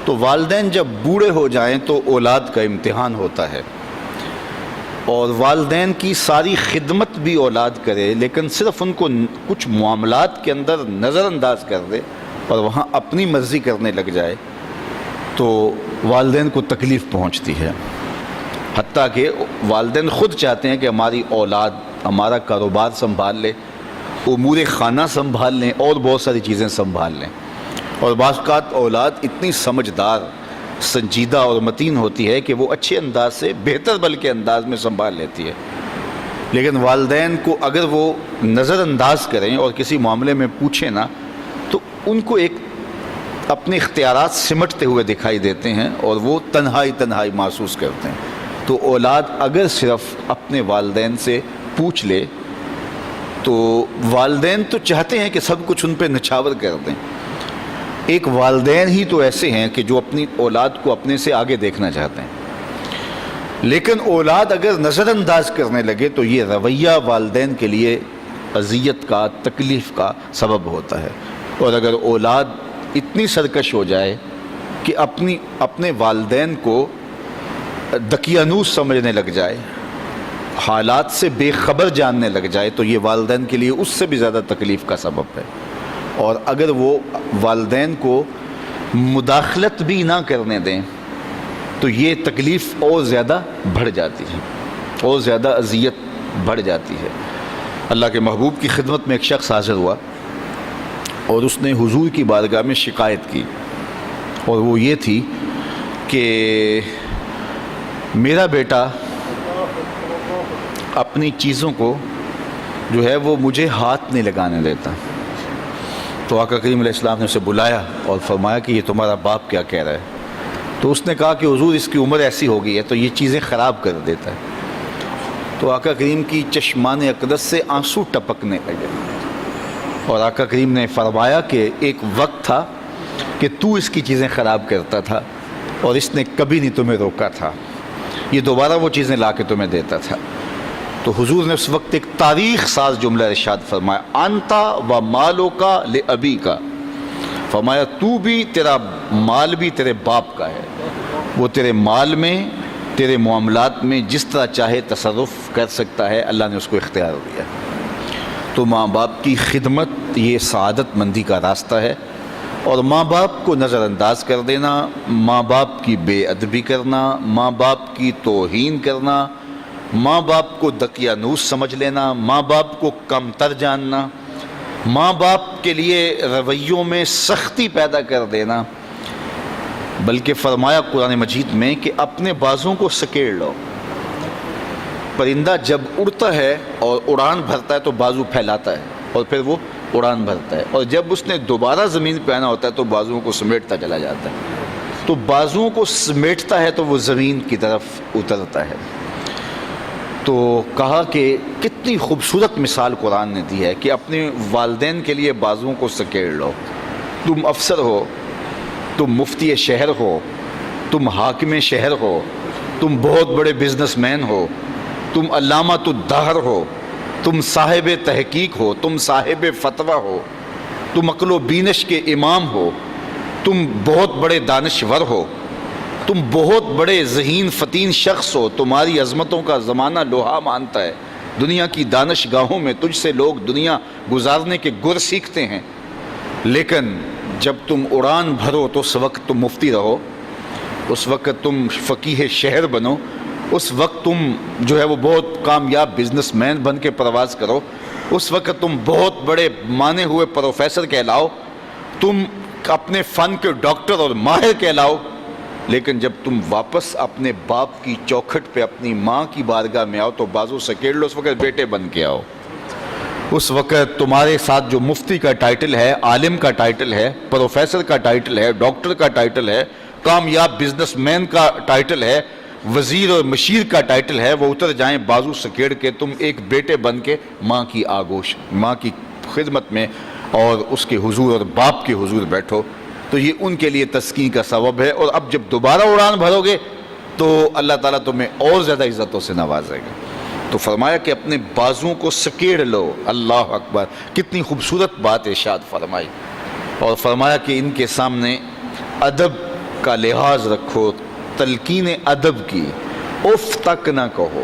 تو والدین جب بوڑھے ہو جائیں تو اولاد کا امتحان ہوتا ہے، اور والدین کی ساری خدمت بھی اولاد کرے لیکن صرف ان کو کچھ معاملات کے اندر نظر انداز کر دے اور وہاں اپنی مرضی کرنے لگ جائے تو والدین کو تکلیف پہنچتی ہے۔ حتیٰ کہ والدین خود چاہتے ہیں کہ ہماری اولاد ہمارا کاروبار سنبھال لے، امور خانہ سنبھال لیں اور بہت ساری چیزیں سنبھال لیں، اور بعض اوقات اولاد اتنی سمجھدار، سنجیدہ اور متین ہوتی ہے کہ وہ اچھے انداز سے، بہتر بلکہ انداز میں سنبھال لیتی ہے، لیکن والدین کو اگر وہ نظر انداز کریں اور کسی معاملے میں پوچھیں نا تو ان کو ایک اپنے اختیارات سمٹتے ہوئے دکھائی دیتے ہیں اور وہ تنہائی محسوس کرتے ہیں۔ تو اولاد اگر صرف اپنے والدین سے پوچھ لے تو والدین تو چاہتے ہیں کہ سب کچھ ان پہ نچھاور کر دیں، ایک والدین ہی تو ایسے ہیں کہ جو اپنی اولاد کو اپنے سے آگے دیکھنا چاہتے ہیں، لیکن اولاد اگر نظر انداز کرنے لگے تو یہ رویہ والدین کے لیے اذیت کا، تکلیف کا سبب ہوتا ہے۔ اور اگر اولاد اتنی سرکش ہو جائے کہ اپنے والدین کو دقیانوس سمجھنے لگ جائے، حالات سے بے خبر جاننے لگ جائے تو یہ والدین کے لیے اس سے بھی زیادہ تکلیف کا سبب ہے۔ اور اگر وہ والدین کو مداخلت بھی نہ کرنے دیں تو یہ تکلیف اور زیادہ بڑھ جاتی ہے، اور زیادہ اذیت بڑھ جاتی ہے۔ اللہ کے محبوب کی خدمت میں ایک شخص حاضر ہوا اور اس نے حضور کی بارگاہ میں شکایت کی، اور وہ یہ تھی کہ میرا بیٹا اپنی چیزوں کو جو ہے وہ مجھے ہاتھ نہیں لگانے دیتا۔ تو آقا کریم علیہ السلام نے اسے بلایا اور فرمایا کہ یہ تمہارا باپ کیا کہہ رہا ہے؟ تو اس نے کہا کہ حضور اس کی عمر ایسی ہو گئی ہے تو یہ چیزیں خراب کر دیتا ہے۔ تو آقا کریم کی چشمان اقدس سے آنسو ٹپکنے لگے، اور آقا کریم نے فرمایا کہ ایک وقت تھا کہ تو اس کی چیزیں خراب کرتا تھا اور اس نے کبھی نہیں تمہیں روکا تھا، یہ دوبارہ وہ چیزیں لا کے تمہیں دیتا تھا۔ تو حضور نے اس وقت ایک تاریخ ساز جملہ ارشاد فرمایا، انتا و مالو کا لابی کا، فرمایا تو بھی، تیرا مال بھی تیرے باپ کا ہے، وہ تیرے مال میں، تیرے معاملات میں جس طرح چاہے تصرف کر سکتا ہے، اللہ نے اس کو اختیار دیا۔ تو ماں باپ کی خدمت یہ سعادت مندی کا راستہ ہے، اور ماں باپ کو نظر انداز کر دینا، ماں باپ کی بے ادبی کرنا، ماں باپ کی توہین کرنا، ماں باپ کو دقیانوس سمجھ لینا، ماں باپ کو کمتر جاننا، ماں باپ کے لیے رویوں میں سختی پیدا کر دینا، بلکہ فرمایا قرآن مجید میں کہ اپنے بازوں کو سکیڑ لو۔ پرندہ جب اڑتا ہے اور اڑان بھرتا ہے تو بازو پھیلاتا ہے اور پھر وہ اڑان بھرتا ہے، اور جب اس نے دوبارہ زمین پہ آنا ہوتا ہے تو بازوؤں کو سمیٹتا چلا جاتا ہے۔ تو بازوؤں کو سمیٹتا ہے تو وہ زمین کی طرف اترتا ہے۔ تو کہا کہ کتنی خوبصورت مثال قرآن نے دی ہے کہ اپنے والدین کے لیے بازوؤں کو سکیڑ لو۔ تم افسر ہو، تم مفتی شہر ہو، تم حاکم شہر ہو، تم بہت بڑے بزنس مین ہو، تم علامۃ الدہر ہو، تم صاحب تحقیق ہو، تم صاحب فتویٰ ہو، تم عقل و بینش کے امام ہو، تم بہت بڑے دانشور ہو، تم بہت بڑے ذہین فتین شخص ہو، تمہاری عظمتوں کا زمانہ لوہا مانتا ہے، دنیا کی دانش گاہوں میں تجھ سے لوگ دنیا گزارنے کے گر سیکھتے ہیں، لیکن جب تم اڑان بھرو تو اس وقت تم مفتی رہو، اس وقت تم فقیہ شہر بنو، اس وقت تم جو ہے وہ بہت کامیاب بزنس مین بن کے پرواز کرو، اس وقت تم بہت بڑے مانے ہوئے پروفیسر کہلاؤ، تم اپنے فن کے ڈاکٹر اور ماہر کہلاؤ، لیکن جب تم واپس اپنے باپ کی چوکھٹ پہ اپنی ماں کی بارگاہ میں آؤ تو بازو سکیڑ لو، اس وقت بیٹے بن کے آؤ۔ اس وقت تمہارے ساتھ جو مفتی کا ٹائٹل ہے، عالم کا ٹائٹل ہے، پروفیسر کا ٹائٹل ہے، ڈاکٹر کا ٹائٹل ہے، کامیاب بزنس مین کا ٹائٹل ہے، وزیر اور مشیر کا ٹائٹل ہے، وہ اتر جائیں بازو سکیڑ کے، تم ایک بیٹے بن کے ماں کی آگوش، ماں کی خدمت میں اور اس کے حضور اور باپ کے حضور بیٹھو، تو یہ ان کے لیے تسکین کا سبب ہے۔ اور اب جب دوبارہ اڑان بھرو گے تو اللہ تعالیٰ تمہیں اور زیادہ عزتوں سے نوازے گا۔ تو فرمایا کہ اپنے بازوؤں کو سکیڑ لو۔ اللہ اکبر، کتنی خوبصورت بات ارشاد فرمائی، اور فرمایا کہ ان کے سامنے ادب کا لحاظ رکھو، تلقین ادب کی، اف تک نہ کہو۔